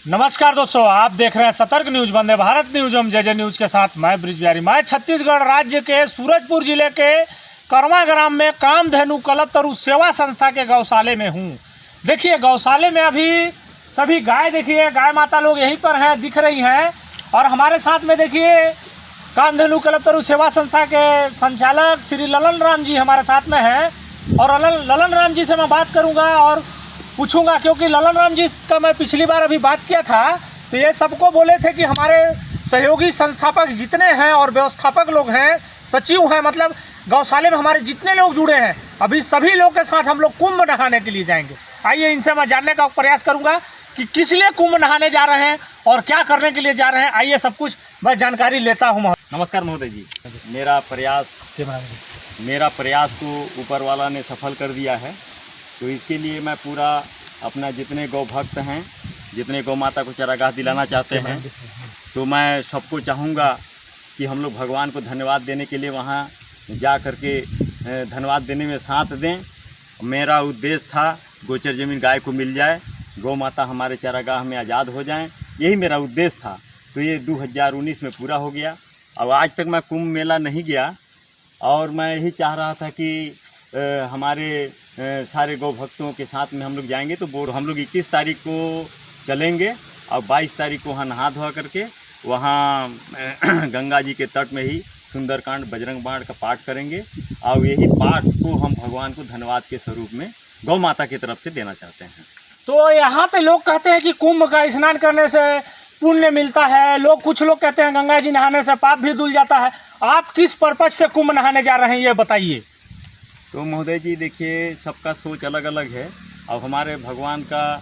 नमस्कार दोस्तों, आप देख रहे हैं सतर्क न्यूज वंदे भारत न्यूज एवं जय न्यूज के साथ मैं ब्रिज बिहारी। मैं छत्तीसगढ़ राज्य के सूरजपुर जिले के करवा ग्राम में कामधेनु कल्पतरु सेवा संस्था के गौशाले में हूँ। देखिए गौशाले में अभी सभी गाय, देखिए गाय माता लोग यहीं पर हैं, दिख रही हैं। और हमारे साथ में देखिए कामधेनु कल्पतरु सेवा संस्था के संचालक श्री ललन राम जी हमारे साथ में हैं। और ललन राम जी से मैं बात करूँगा और पूछूंगा, क्योंकि ललन राम जी का मैं पिछली बार अभी बात किया था तो ये सबको बोले थे कि हमारे सहयोगी संस्थापक जितने हैं और व्यवस्थापक लोग हैं, सचिव हैं, मतलब गौशाले में हमारे जितने लोग जुड़े हैं, अभी सभी लोग के साथ हम लोग कुंभ नहाने के लिए जाएंगे। आइए इनसे मैं जानने का प्रयास करूंगा कि किस लिए कुंभ नहाने जा रहे हैं और क्या करने के लिए जा रहे हैं। आइए सब कुछ मैं जानकारी लेता हूँ। नमस्कार महोदय जी, मेरा प्रयास को ऊपर वाला ने सफल कर दिया है, तो इसके लिए मैं पूरा अपना जितने गौ भक्त हैं, जितने गौ माता को चारागाह दिलाना चाहते हैं, तो मैं सबको चाहूँगा कि हम लोग भगवान को धन्यवाद देने के लिए वहाँ जा कर के धन्यवाद देने में साथ दें। मेरा उद्देश्य था गोचर ज़मीन गाय को मिल जाए, गौ माता हमारे चारागाह में आज़ाद हो जाएं, यही मेरा उद्देश्य था। तो ये 2019 में पूरा हो गया। अब आज तक मैं कुंभ मेला नहीं गया और मैं यही चाह रहा था कि हमारे सारे गौ भक्तों के साथ में हम लोग जाएंगे। तो वो हम लोग 21 तारीख को चलेंगे और 22 तारीख को वहाँ नहा धोआ करके वहाँ गंगा जी के तट में ही सुंदरकांड बजरंग बाण का पाठ करेंगे। और यही पाठ को हम भगवान को धन्यवाद के स्वरूप में गौ माता की तरफ से देना चाहते हैं। तो यहाँ पे लोग कहते हैं कि कुंभ का स्नान करने से पुण्य मिलता है, कुछ लोग कहते हैं गंगा जी नहाने से पाप भी धुल जाता है। आप किस पर्पज से कुंभ नहाने जा रहे हैं ये बताइए। तो महोदय जी देखिए, सबका सोच अलग अलग है। अब हमारे भगवान का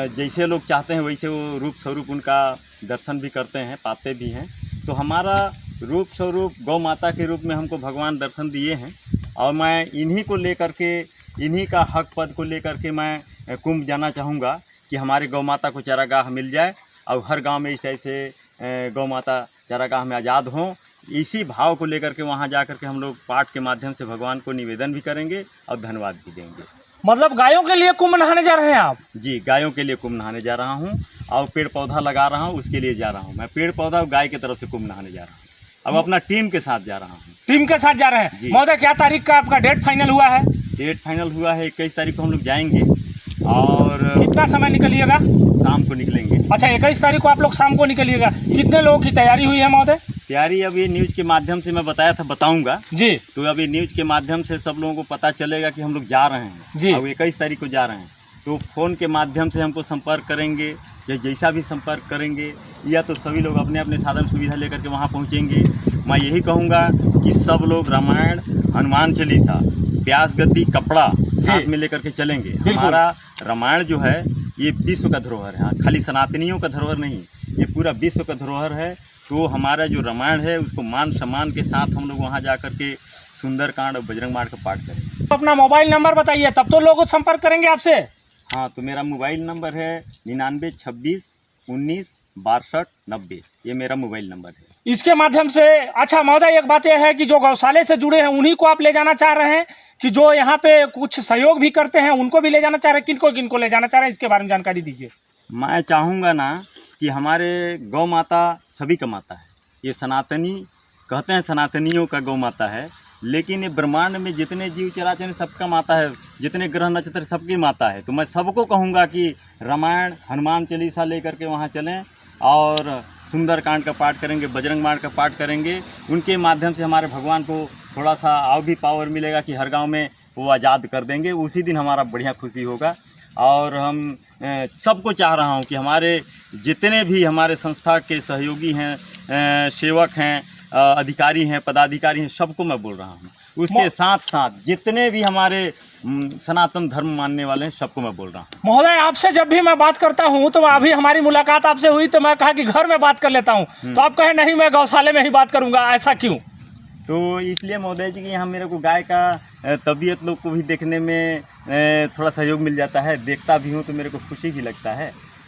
जैसे लोग चाहते हैं वैसे वो रूप स्वरूप उनका दर्शन भी करते हैं, पाते भी हैं। तो हमारा रूप स्वरूप गौ माता के रूप में हमको भगवान दर्शन दिए हैं और मैं इन्हीं को लेकर के, इन्हीं का हक पद को लेकर के मैं कुंभ जाना चाहूँगा कि हमारे गौ माता को चारागाह मिल जाए और हर गांव में इस टाइप से गौ माता चारागाह में आज़ाद हों। इसी भाव को लेकर के वहाँ जा कर के हम लोग पाठ के माध्यम से भगवान को निवेदन भी करेंगे और धन्यवाद भी देंगे। मतलब गायों के लिए कुंभ नहाने जा रहे हैं आप? जी, गायों के लिए कुंभ नहाने जा रहा हूँ और पेड़ पौधा लगा रहा हूँ, उसके लिए जा रहा हूँ। मैं पेड़ पौधा और गाय की तरफ से कुंभ नहाने जा रहा हूँ। अब अपना टीम के साथ जा रहा हूँ। टीम के साथ जा रहे हैं? महोदय क्या तारीख का आपका डेट फाइनल हुआ है? डेट फाइनल हुआ है 21 तारीख को हम लोग जाएंगे। और कितना समय निकलिएगा? शाम को निकलेंगे। अच्छा, 21 तारीख को आप लोग शाम को निकलिएगा। कितने लोगों की तैयारी हुई है महोदय? तैयारी अभी न्यूज़ के माध्यम से मैं बताया था, बताऊंगा जी। तो अभी न्यूज़ के माध्यम से सब लोगों को पता चलेगा कि हम लोग जा रहे हैं जी। अब 21 तारीख को जा रहे हैं। तो फ़ोन के माध्यम से हमको संपर्क करेंगे, जैसा भी संपर्क करेंगे, या तो सभी लोग अपने अपने साधन सुविधा लेकर के वहाँ पहुँचेंगे। मैं यही कहूँगा कि सब लोग रामायण, हनुमान चालीसा, प्यास गद्दी, कपड़ा साथ में लेकर के चलेंगे। हमारा रामायण जो है ये विश्व का धरोहर है, खाली सनातनियों का धरोहर नहीं, ये पूरा विश्व का धरोहर है। तो हमारा जो रामायण है उसको मान सम्मान के साथ हम लोग वहाँ जा कर के सुंदरकांड और बजरंग बाण का पाठ करेंगे। अपना मोबाइल नंबर बताइए, तब तो लोग संपर्क करेंगे आपसे। हाँ, तो मेरा मोबाइल नंबर है 99 26 19 62 90। ये मेरा मोबाइल नंबर है। इसके माध्यम से अच्छा महोदय, एक बात यह है कि जो गौशाले से जुड़े हैं उन्हीं को आप ले जाना चाह रहे हैं कि जो यहाँ पे कुछ सहयोग भी करते हैं उनको भी ले जाना चाह रहे हैं? किनको ले जाना चाह रहे हैं, इसके बारे में जानकारी दीजिए। मैं चाहूँगा ना कि हमारे गौ माता सभी का माता है। ये सनातनी कहते हैं, सनातनियों का गौ माता है, लेकिन ये ब्रह्मांड में जितने जीव चराचर सबका माता है, जितने ग्रह नक्षत्र सबकी माता है। तो मैं सबको कहूँगा कि रामायण, हनुमान चालीसा लेकर के वहाँ चलें और सुंदरकांड का पाठ करेंगे, बजरंग बाण का पाठ करेंगे। उनके माध्यम से हमारे भगवान को थोड़ा सा और भी पावर मिलेगा कि हर गांव में वो आज़ाद कर देंगे। उसी दिन हमारा बढ़िया खुशी होगा। और हम सबको चाह रहा हूं कि हमारे जितने भी हमारे संस्था के सहयोगी हैं, सेवक हैं, अधिकारी हैं, पदाधिकारी हैं, सबको मैं बोल रहा हूं। उसके साथ साथ जितने भी हमारे सनातन धर्म मानने वाले हैं सबको मैं बोल रहा हूँ। महोदय, आपसे जब भी मैं बात करता हूँ तो अभी हमारी मुलाकात आपसे हुई तो मैं कहा कि घर में बात कर लेता हूँ, तो आप कहे नहीं मैं गौशाले में ही बात करूँगा, ऐसा क्यों? तो इसलिए महोदय जी कि यहाँ मेरे को गाय का तबीयत लोग को भी देखने में थोड़ा सहयोग मिल जाता है। देखता भी हूँ तो मेरे को खुशी भी लगता है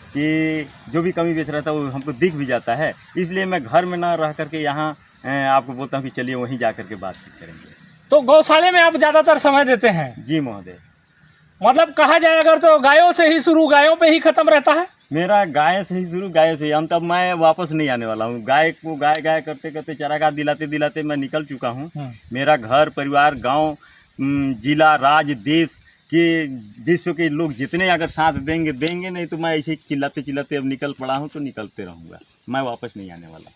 कि जो भी कमी बेच रहता है वो हमको दिख भी जाता है। इसलिए मैं घर में ना रह करके यहाँ आपको बोलता हूँ कि चलिए वहीं जा करके बातचीत करेंगे। तो गौशाले में आप ज़्यादातर समय देते हैं? जी महोदय। मतलब कहा जाए अगर तो गायों से ही शुरू, गायों पे ही ख़त्म रहता है? मेरा गाय से ही शुरू, गाय से हम तब मैं वापस नहीं आने वाला हूँ। गाय को गाय गाय करते करते चारागाह दिलाते दिलाते मैं निकल चुका हूँ। मेरा घर परिवार गांव जिला राज्य देश के विश्व के लोग जितने अगर साथ देंगे देंगे, नहीं तो मैं ऐसे ही चिल्लाते चिल्लाते अब निकल पड़ा हूँ तो निकलते रहूँगा, मैं वापस नहीं आने वाला।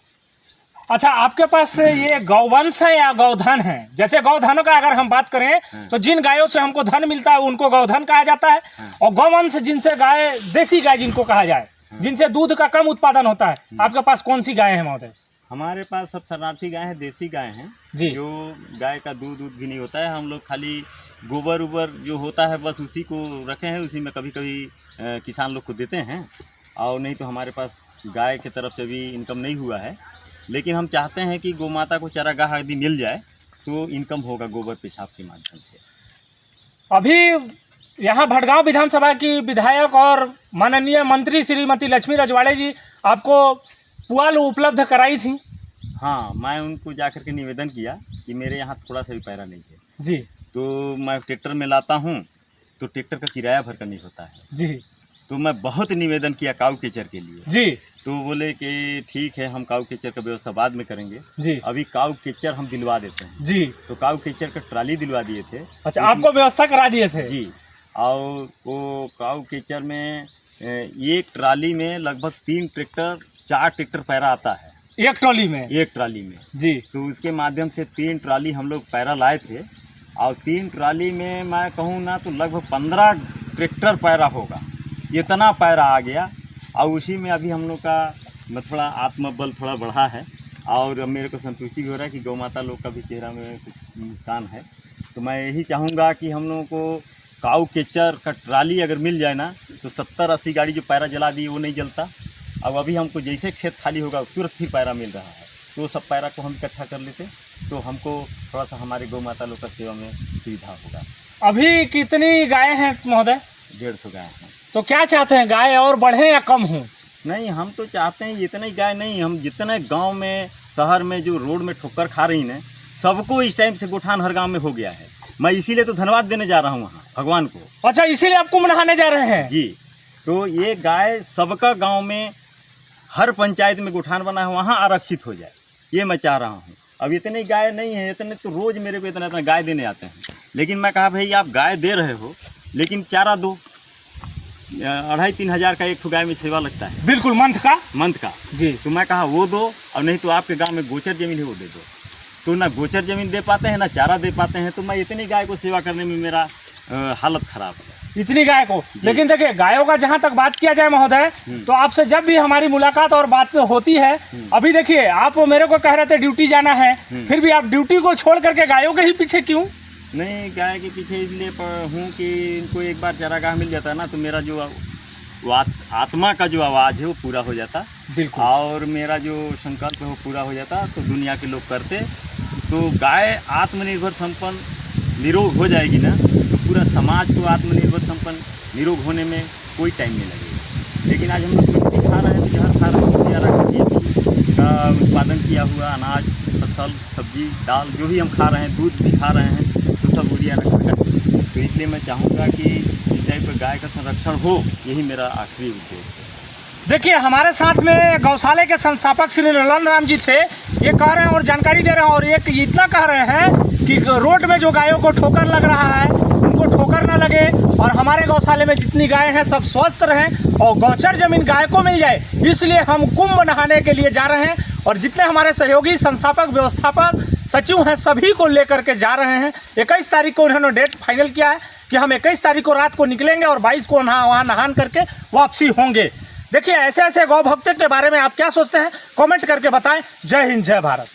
अच्छा, आपके पास ये गौवंश है या गौधन है? जैसे गौधनों का अगर हम बात करें तो जिन गायों से हमको धन मिलता है उनको गौधन कहा जाता है, और गौवंश जिनसे गाय, देसी गाय जिनको कहा जाए, जिनसे दूध का कम उत्पादन होता है। आपके पास कौन सी गाय है महोदय? हमारे पास सब शरणार्थी गाय हैं, देसी गाय हैं जी। जो गाय का दूध भी नहीं होता है। हम लोग खाली गोबर उबर जो होता है बस उसी को रखे हैं, उसी में कभी कभी किसान लोग को देते हैं, और नहीं तो हमारे पास गाय की तरफ से भी इनकम नहीं हुआ है। लेकिन हम चाहते हैं कि गौ माता को चारागाह यदि मिल जाए तो इनकम होगा गोबर पेशाब के माध्यम से। अभी यहाँ भटगांव विधानसभा की विधायक और माननीय मंत्री श्रीमती लक्ष्मी रजवाड़े जी आपको पुआल उपलब्ध कराई थी। हाँ, मैं उनको जाकर के निवेदन किया कि मेरे यहाँ थोड़ा सा भी पैरा नहीं है जी, तो मैं ट्रैक्टर में लाता हूँ तो ट्रैक्टर का किराया भर करनी होता है जी। तो मैं बहुत निवेदन किया काऊ केचर के लिए जी, तो बोले कि ठीक है, हम काऊ केचर का व्यवस्था बाद में करेंगे जी। अभी काऊ केचर हम दिलवा देते हैं जी। तो काऊ केचर का ट्राली दिलवा दिए थे। अच्छा, आपको व्यवस्था करा दिए थे? जी। और वो काऊ केचर में एक ट्राली में लगभग 3 ट्रैक्टर 4 ट्रैक्टर पैरा आता है एक ट्रॉली में? एक ट्राली में जी। तो उसके माध्यम से 3 ट्राली हम लोग पैरा लाए थे, और 3 ट्राली में मैं कहूँ ना तो लगभग 15 ट्रैक्टर पैरा होगा, इतना पैरा आ गया। और उसी में अभी हम लोग का थोड़ा आत्मबल थोड़ा बढ़ा है, और मेरे को संतुष्टि भी हो रहा है कि गौ माता लोग का भी चेहरा में कुछ मुस्कान है। तो मैं यही चाहूँगा कि हम लोगों को काऊ केचर का ट्राली अगर मिल जाए ना तो 70-80 गाड़ी जो पैरा जला दी वो नहीं जलता। अब अभी हमको जैसे खेत खाली होगा तुरंत ही पैरा मिल रहा है, तो सब पैरा को हम इकट्ठा कर लेते तो हमको थोड़ा सा हमारे गौ माता लोग का सेवा में सुविधा होगा। अभी कितनी गायें हैं महोदय? 150 गाय हैं। तो क्या चाहते हैं, गाय और बढ़े या कम हो? नहीं, हम तो चाहते हैं इतने गाय नहीं, हम जितने गांव में शहर में जो रोड में ठोकर खा रही हैं सबको इस टाइम से गोठान हर गांव में हो गया है। मैं इसीलिए तो धन्यवाद देने जा रहा हूँ वहाँ भगवान को। अच्छा, इसीलिए आपको मनाने जा रहे हैं? जी। तो ये गाय सबका गांव में हर पंचायत में गोठान बना है वहाँ आरक्षित हो जाए, ये मैं चाह रहा हूँ। अब इतनी गाय नहीं है, इतने तो रोज़ मेरे को इतना गाय देने आते हैं, लेकिन मैं कहा भाई आप गाय दे रहे हो लेकिन चारा दो। 2,500-3 हज़ार का एक गाय में सेवा लगता है, बिल्कुल मंथ का जी। तो मैं कहा वो दो, और नहीं तो आपके गांव में गोचर जमीन है वो दे दो। तो ना गोचर जमीन दे पाते हैं ना चारा दे पाते हैं, तो मैं इतनी गाय को सेवा करने में मेरा हालत ख़राब है, इतनी गाय को। लेकिन देखिए, गायों का जहाँ तक बात किया जाए महोदय, तो आपसे जब भी हमारी मुलाकात और बात होती है, अभी देखिए आप मेरे को कह रहे थे ड्यूटी जाना है, फिर भी आप ड्यूटी को छोड़ करके गायों के ही पीछे क्यों? नहीं, गाय के पीछे इसलिए हूँ कि इनको एक बार चारागाह मिल जाता है ना तो मेरा जो आत्मा का जो आवाज़ है वो पूरा हो जाता, बिल्कुल, और मेरा जो संकल्प है वो पूरा हो जाता। तो दुनिया के लोग करते तो गाय आत्मनिर्भर संपन्न निरोग हो जाएगी ना तो पूरा समाज को आत्मनिर्भर संपन्न निरोग होने में कोई टाइम नहीं लगेगा। लेकिन आज हम लोग कुछ भी खा रहे हैं, जहर खा रहे हैं, का उत्पादन किया हुआ अनाज, फसल, सब्जी, दाल जो भी हम खा रहे हैं, दूध भी खा रहे हैं, तो सब यूरिया रखकर। तो इसलिए मैं चाहूँगा कि इस टाइप पर गाय का संरक्षण हो, यही मेरा आखिरी उद्देश्य है। देखिए, हमारे साथ में गौशाले के संस्थापक श्री ललन राम जी थे, ये कह रहे हैं और जानकारी दे रहे हैं, और एक इतना कह रहे हैं कि रोड में जो गायों को ठोकर लग रहा है उनको ठोकर ना लगे, और हमारे गौशाले में जितनी गाय हैं सब स्वस्थ रहें और गौचर जमीन गाय को मिल जाए। इसलिए हम कुंभ नहाने के लिए जा रहे हैं, और जितने हमारे सहयोगी संस्थापक व्यवस्थापक सचिव हैं सभी को लेकर के जा रहे हैं। 21 तारीख को उन्होंने डेट फाइनल किया है कि हम 21 तारीख को रात को निकलेंगे और 22 को वहाँ नहान करके वापसी होंगे। देखिए, ऐसे ऐसे गौ भक्तों के बारे में आप क्या सोचते हैं, कमेंट करके बताएं। जय हिंद, जय भारत।